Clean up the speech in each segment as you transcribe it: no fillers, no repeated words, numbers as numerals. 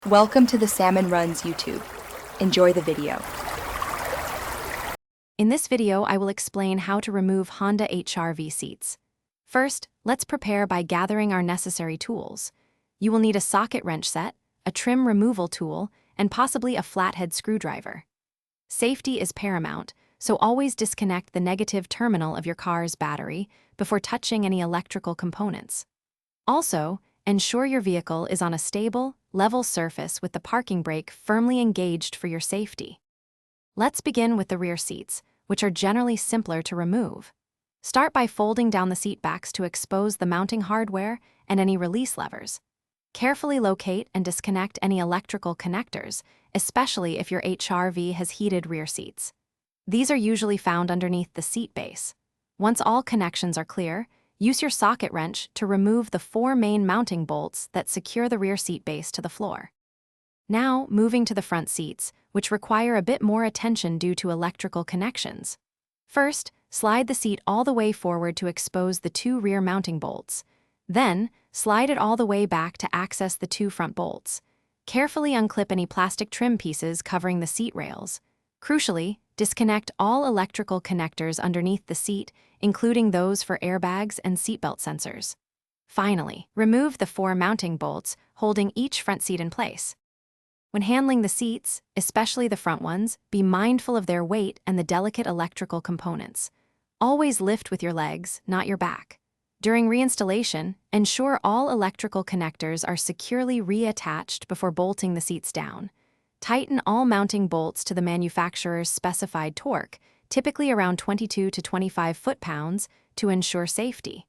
Welcome to the Salmon Runs YouTube. Enjoy the video. In this video, I will explain how to remove Honda HR-V seats. First, let's prepare by gathering our necessary tools. You will need a socket wrench set, a trim removal tool, and possibly a flathead screwdriver. Safety is paramount, so always disconnect the negative terminal of your car's battery before touching any electrical components. Also, ensure your vehicle is on a stable, level surface with the parking brake firmly engaged for your safety. Let's begin with the rear seats, which are generally simpler to remove. Start by folding down the seat backs to expose the mounting hardware and any release levers. Carefully locate and disconnect any electrical connectors, especially if your HR-V has heated rear seats. These are usually found underneath the seat base. Once all connections are clear, use your socket wrench to remove the 4 main mounting bolts that secure the rear seat base to the floor. Now, moving to the front seats, which require a bit more attention due to electrical connections. First, slide the seat all the way forward to expose the 2 rear mounting bolts. Then, slide it all the way back to access the 2 front bolts. Carefully unclip any plastic trim pieces covering the seat rails. Crucially, disconnect all electrical connectors underneath the seat, including those for airbags and seatbelt sensors. Finally, remove the 4 mounting bolts, holding each front seat in place. When handling the seats, especially the front ones, be mindful of their weight and the delicate electrical components. Always lift with your legs, not your back. During reinstallation, ensure all electrical connectors are securely reattached before bolting the seats down. Tighten all mounting bolts to the manufacturer's specified torque, typically around 22 to 25 foot-pounds, to ensure safety.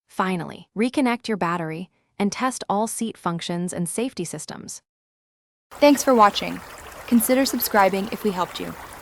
Finally, reconnect your battery and test all seat functions and safety systems. Thanks for watching. Consider subscribing if we helped you.